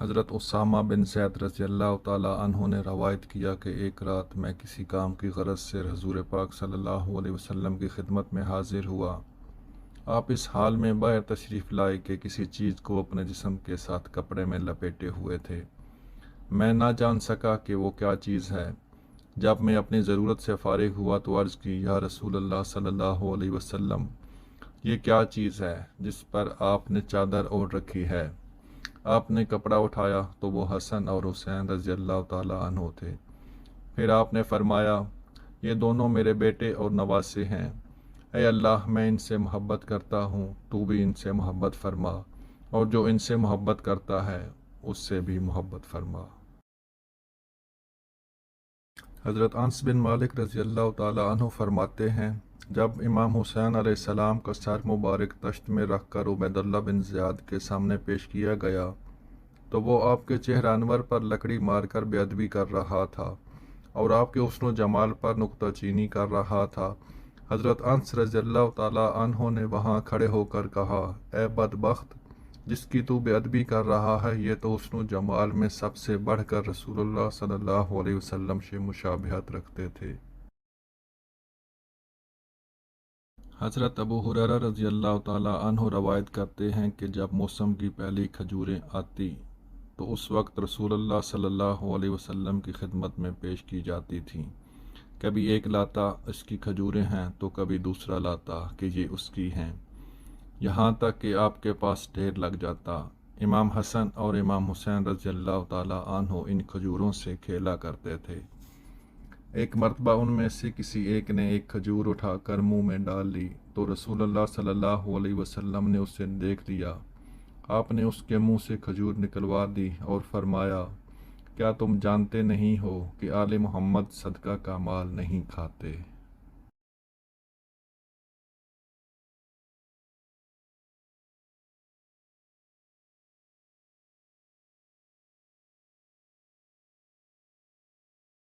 حضرت اسامہ بن زید رضی اللہ تعالیٰ عنہ نے روایت کیا کہ ایک رات میں کسی کام کی غرض سے حضور پاک صلی اللہ علیہ وسلم کی خدمت میں حاضر ہوا۔ آپ اس حال میں باہر تشریف لائے کہ کسی چیز کو اپنے جسم کے ساتھ کپڑے میں لپیٹے ہوئے تھے۔ میں نہ جان سکا کہ وہ کیا چیز ہے۔ جب میں اپنی ضرورت سے فارغ ہوا تو عرض کی، یا رسول اللہ صلی اللہ علیہ وسلم، یہ کیا چیز ہے جس پر آپ نے چادر اوڑھ رکھی ہے؟ آپ نے کپڑا اٹھایا تو وہ حسن اور حسین رضی اللہ تعالیٰ عنہ تھے۔ پھر آپ نے فرمایا، یہ دونوں میرے بیٹے اور نواسے ہیں۔ اے اللہ، میں ان سے محبت کرتا ہوں، تو بھی ان سے محبت فرما، اور جو ان سے محبت کرتا ہے اس سے بھی محبت فرما۔ حضرت انس بن مالک رضی اللہ تعالیٰ عنہ فرماتے ہیں، جب امام حسین علیہ السلام کا سر مبارک تشت میں رکھ کر عبید اللہ بن زیاد کے سامنے پیش کیا گیا تو وہ آپ کے چہرہ انور پر لکڑی مار کر بے ادبی کر رہا تھا اور آپ کے حسن و جمال پر نکتہ چینی کر رہا تھا۔ حضرت انس رضی اللہ تعالیٰ عنہ نے وہاں کھڑے ہو کر کہا، اے بدبخت، جس کی تو بے ادبی کر رہا ہے، یہ تو حسن و جمال میں سب سے بڑھ کر رسول اللہ صلی اللہ علیہ وسلم سے مشابہت رکھتے تھے۔ حضرت ابو ہریرہ رضی اللہ تعالیٰ عنہ روایت کرتے ہیں کہ جب موسم کی پہلی کھجوریں آتی تو اس وقت رسول اللہ صلی اللہ علیہ وسلم کی خدمت میں پیش کی جاتی تھیں۔ کبھی ایک لاتا اس کی کھجوریں ہیں تو کبھی دوسرا لاتا کہ یہ اس کی ہیں، یہاں تک کہ آپ کے پاس ڈھیر لگ جاتا۔ امام حسن اور امام حسین رضی اللہ تعالیٰ عنہ ان کھجوروں سے کھیلا کرتے تھے۔ ایک مرتبہ ان میں سے کسی ایک نے ایک کھجور اٹھا کر منہ میں ڈال لی تو رسول اللہ صلی اللہ علیہ وسلم نے اسے دیکھ لیا۔ آپ نے اس کے منہ سے کھجور نکلوا دی اور فرمایا، کیا تم جانتے نہیں ہو کہ آل محمد صدقہ کا مال نہیں کھاتے؟